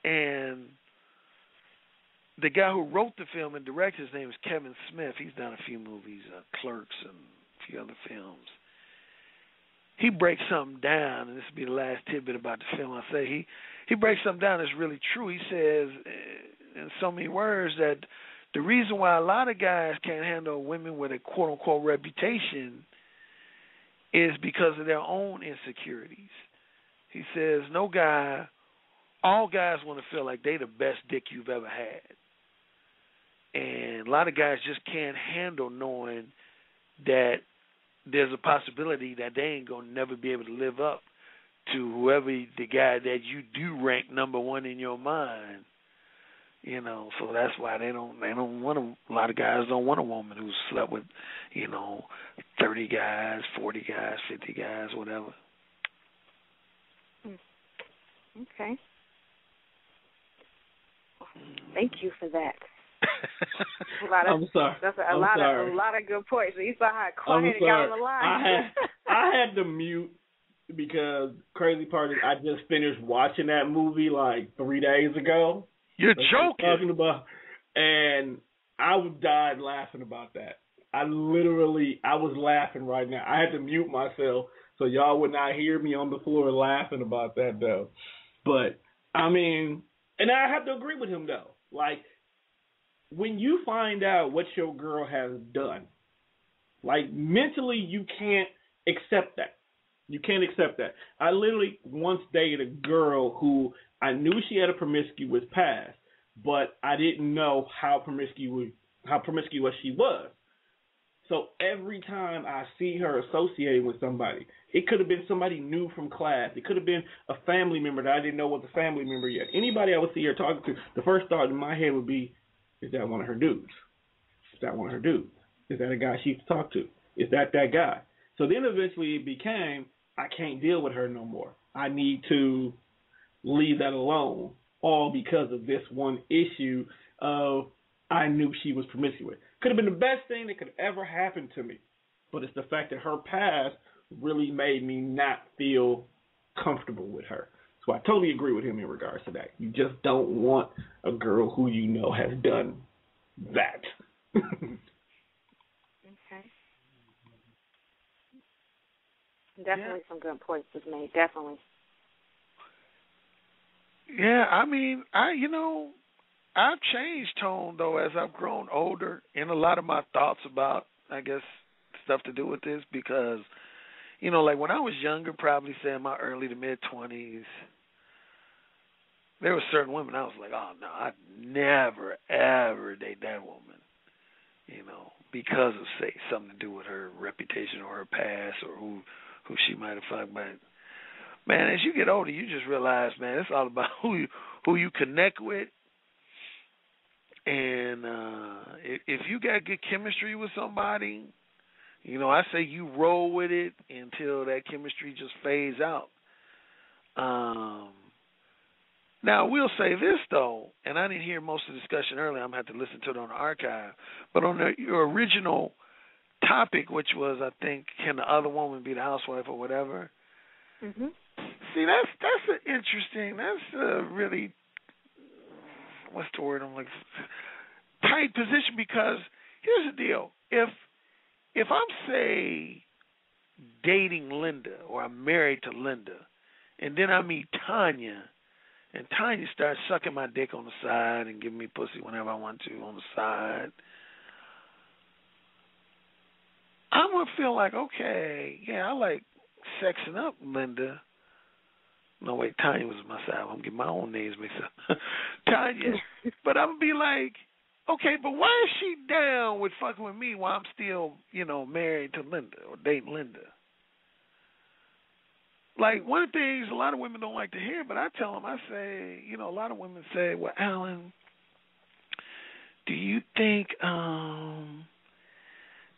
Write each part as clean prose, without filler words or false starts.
And the guy who wrote the film and directed, his name is Kevin Smith. He's done a few movies, Clerks and a few other films. He breaks something down, and this will be the last tidbit about the film I say. He breaks something down that's really true. He says, in so many words, that the reason why a lot of guys can't handle women with a quote-unquote reputation is because of their own insecurities. He says, all guys want to feel like they the best dick you've ever had. And a lot of guys just can't handle knowing that there's a possibility that they ain't going to never be able to live up to whoever the guy that you do rank number one in your mind. So that's why they don't want a lot of guys don't want a woman who's slept with, 30 guys, 40 guys, 50 guys, whatever. Okay. Thank you for that. I'm sorry. That's a lot of good points. So you saw how quiet it got on the line. I had to mute because crazy part is I just finished watching that movie like 3 days ago. You're joking. And I died laughing about that. I was laughing right now. I had to mute myself so y'all would not hear me on the floor laughing about that though. But I mean, and I have to agree with him though. Like, when you find out what your girl has done, like mentally you can't accept that. You can't accept that. I literally once dated a girl who I knew she had a promiscuous past, but I didn't know how promiscuous she was. So every time I see her associating with somebody, it could have been somebody new from class. It could have been a family member that I didn't know was a family member yet. Anybody I would see her talking to, the first thought in my head would be, is that one of her dudes? Is that one of her dudes? Is that a guy she used to talk to? Is that guy? So then eventually it became, I can't deal with her no more. I need to leave that alone, all because of this one issue of I knew she was promiscuous. Could have been the best thing that could ever happen to me, but it's the fact that her past really made me not feel comfortable with her. So I totally agree with him in regards to that. You just don't want a girl who you know has done that. Okay. Definitely some good points was made. Definitely. Yeah, I mean, I've changed tone, though, as I've grown older in a lot of my thoughts about, I guess, stuff to do with this because, like when I was younger, probably say in my early to mid-20s, there were certain women I was like, oh, no, I'd never, ever date that woman, because of, say, something to do with her reputation or her past or who she might have fucked. But, man, as you get older, you just realize, man, it's all about who you connect with. And if you got good chemistry with somebody, I say you roll with it until that chemistry just fades out. Now, we'll say this, though, and I didn't hear most of the discussion earlier. I'm going to have to listen to it on the archive. But on your original topic, which was, I think, can the other woman be the housewife or whatever? Mm-hmm. See, that's an interesting, that's a really, what's the word I'm like, tight position because here's the deal. If I'm, say, dating Linda or I'm married to Linda and then I meet Tanya and Tanya starts sucking my dick on the side and giving me pussy whenever I want to on the side, I'm going to feel like, okay, yeah, I like sexing up Linda. No, wait, Tanya was on my side. I'm getting my own names mixed up. Tanya. But I'm going to be like, okay, but why is she down with fucking with me while I'm still, married to Linda or dating Linda? Like, one of the things a lot of women don't like to hear, but I tell them, I say, a lot of women say, well, Alan, do you think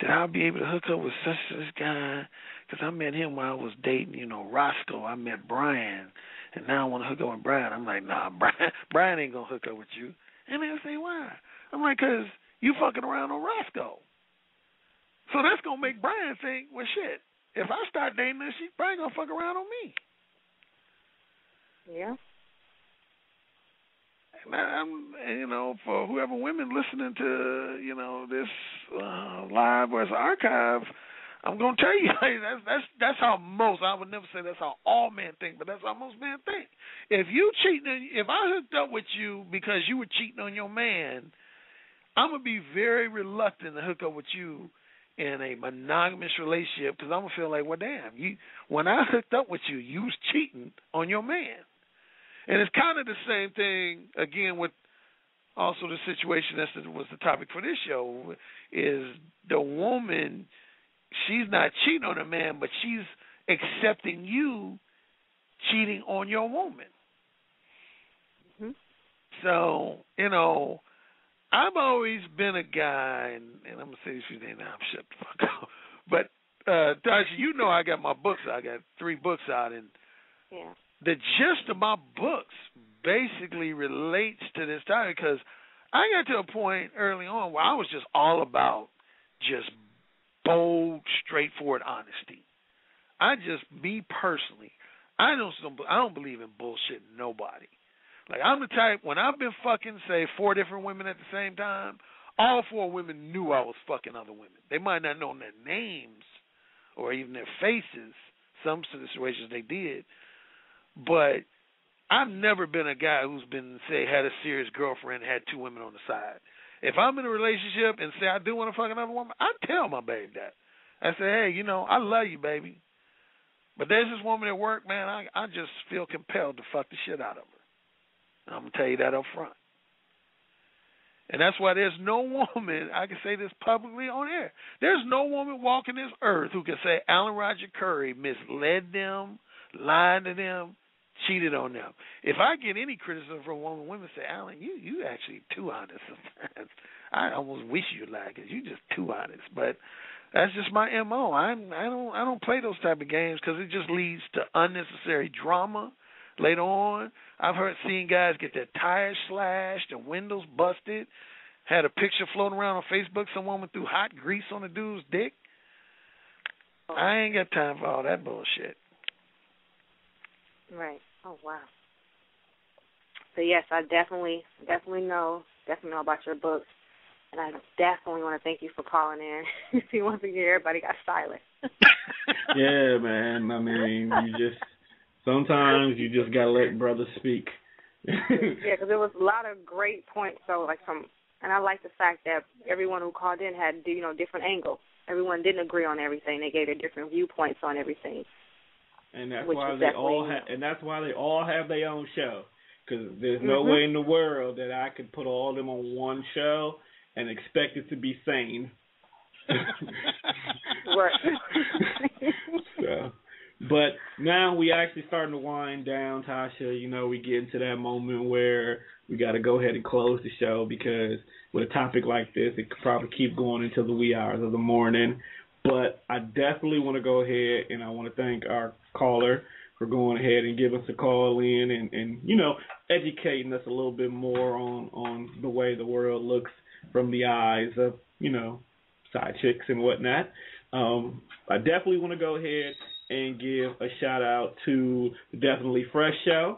that I'll be able to hook up with such and such guy? Because I met him while I was dating, Roscoe. I met Brian, and now I want to hook up with Brian. I'm like, nah, Brian ain't going to hook up with you. And they say, why? I'm like, because you fucking around on Roscoe. So that's going to make Brian think, well, shit, if I start dating her, she's probably going to fuck around on me. Yeah. for whoever women listening to, this live or as an archive, I'm gonna tell you, that's how most. I would never say that's how all men think, but that's how most men think. If I hooked up with you because you were cheating on your man, I'm gonna be very reluctant to hook up with you in a monogamous relationship because I'm gonna feel like, well, damn, when I hooked up with you, you was cheating on your man. And it's kind of the same thing, again, with also the situation that was the topic for this show, is the woman, she's not cheating on her man, but she's accepting you cheating on your woman. Mm-hmm. So, I've always been a guy, and I'm going to say this few days now, I'm shut the fuck up. But, Tasha, I got my books out. I got 3 books out, and yeah. The gist of my books basically relates to this topic because I got to a point early on where I was just all about just bold, straightforward honesty. Me personally, I don't believe in bullshit nobody. Like, I'm the type, when I've been fucking, say, 4 different women at the same time, all 4 women knew I was fucking other women. They might not know their names or even their faces. Some situations they did. But I've never been a guy who's been, say, had a serious girlfriend and had 2 women on the side. If I'm in a relationship and say I do want to fuck another woman, I tell my baby that. I say, hey, I love you, baby. But there's this woman at work, man, I just feel compelled to fuck the shit out of her. And I'm going to tell you that up front. And that's why there's no woman, I can say this publicly on air, there's no woman walking this earth who can say Alan Roger Curry misled them, lied to them, cheated on them. If I get any criticism from women say, Alan, you actually too honest sometimes. I almost wish you lied because you just too honest. But that's just my MO. I don't play those type of games because it just leads to unnecessary drama later on. I've seen guys get their tires slashed and windows busted. Had a picture floating around on Facebook. Some woman threw hot grease on a dude's dick. I ain't got time for all that bullshit. Right. Oh, wow. So, yes, I definitely know about your books. And I definitely want to thank you for calling in. See, once again, everybody got silent. Yeah, man. I mean, sometimes you just got to let brothers speak. Yeah, because there was a lot of great points. So, and I like the fact that everyone who called in had, different angles. Everyone didn't agree on everything. They gave their different viewpoints on everything. And that's why they all have their own show. Because there's no way in the world that I could put all of them on one show and expect it to be sane. Right. But now we actually starting to wind down, Tasha. We get into that moment where we got to go ahead and close the show because with a topic like this, it could probably keep going until the wee hours of the morning. But I definitely want to go ahead and I want to thank our caller for going ahead and giving us a call in and educating us a little bit more on the way the world looks from the eyes of, side chicks and whatnot. I definitely want to go ahead and give a shout out to the Definitely Fresh Show.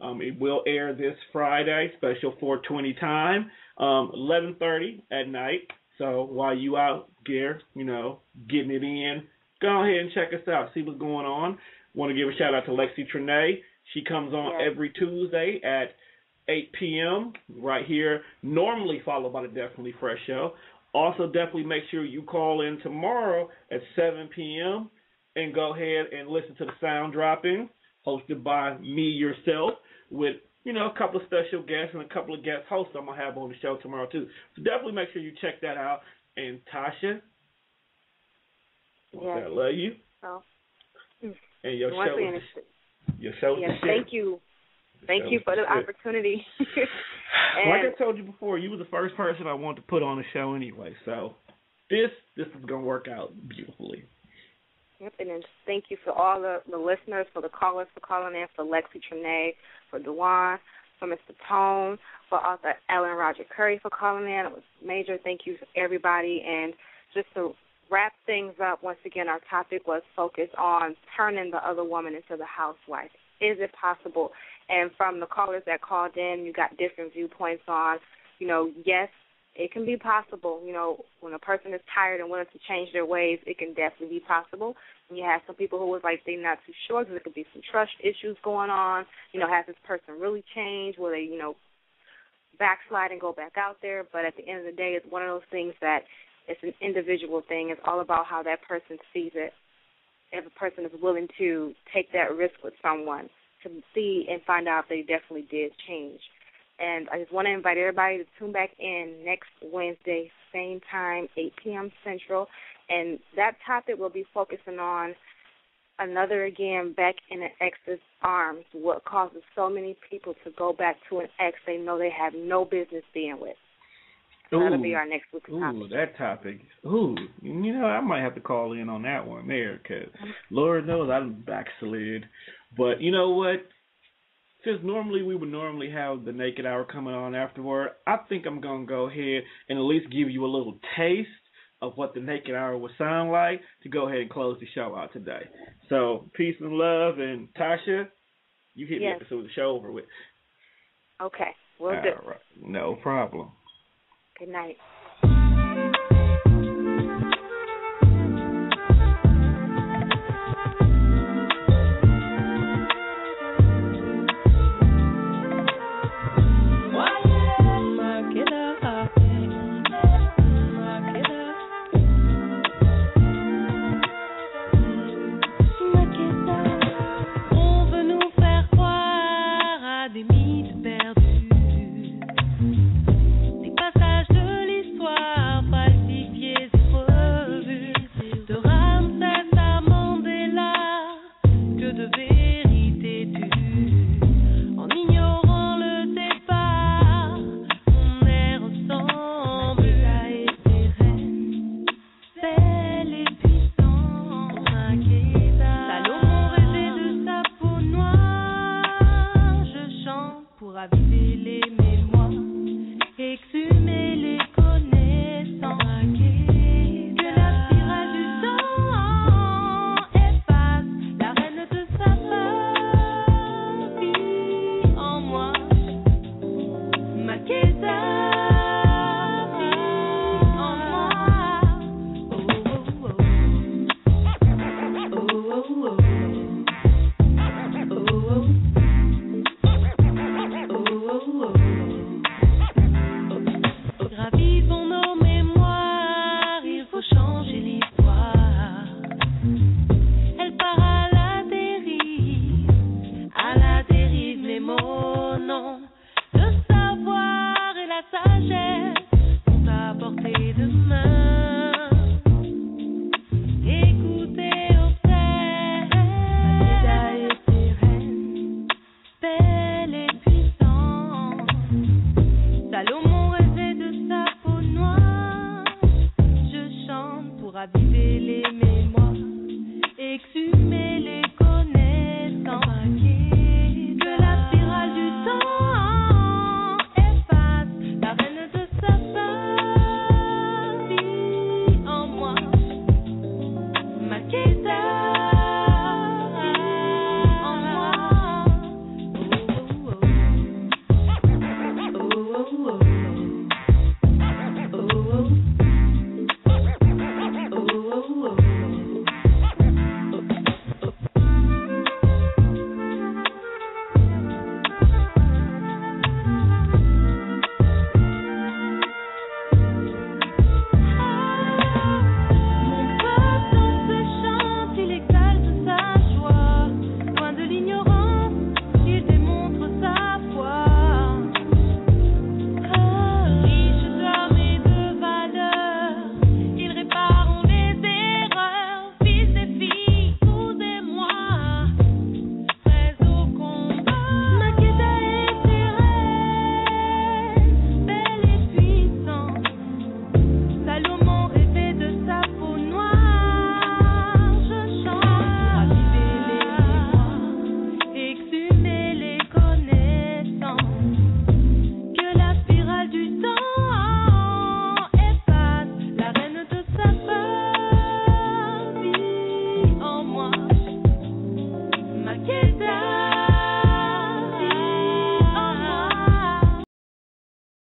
It will air this Friday, special 420 time, 11:30 at night. So while you out there, getting it in, go ahead and check us out, see what's going on. Want to give a shout out to Lexi Trinae. She comes on every Tuesday at 8 p.m. right here, normally followed by the Definitely Fresh Show. Also, definitely make sure you call in tomorrow at 7 p.m. and go ahead and listen to the Sound Dropping, hosted by me yourself, with a couple of special guests and a couple of guest hosts I'm going to have on the show tomorrow, too. So definitely make sure you check that out. And Tasha, I love you. Oh. And your show is the shit. Thank you. Thank you for the opportunity. Like I told you before, you were the first person I wanted to put on the show anyway. So this is going to work out beautifully. Yep, and then thank you for all the listeners, for the callers for calling in, for Lexi Trinae, for Dewan, for Mr. Tone, for author Alan Roger Curry for calling in. It was major. Thank you to everybody. And just to wrap things up, once again, our topic was focused on turning the other woman into the housewife. Is it possible? And from the callers that called in, you got different viewpoints on, yes, it can be possible. When a person is tired and willing to change their ways, it can definitely be possible. And you have some people who was like they're not too sure because there could be some trust issues going on. Has this person really changed? Will they, backslide and go back out there? But at the end of the day, it's one of those things that it's an individual thing. It's all about how that person sees it. If a person is willing to take that risk with someone to see and find out if they definitely did change. And I just want to invite everybody to tune back in next Wednesday, same time, 8 p.m. Central. And that topic will be focusing on another again back in an ex's arms, what causes so many people to go back to an ex they know they have no business being with. That'll be our next week's topic. Ooh, that topic. Ooh, I might have to call in on that one there because Lord knows I backslid. But you know what? Since normally we would normally have the Naked Hour coming on afterward, I think I'm going to go ahead and at least give you a little taste of what the Naked Hour would sound like to go ahead and close the show out today. So, peace and love, and Tasha, you hit me up so the show over with. Okay, we'll do. All right, no problem. Good night. Pour aviser les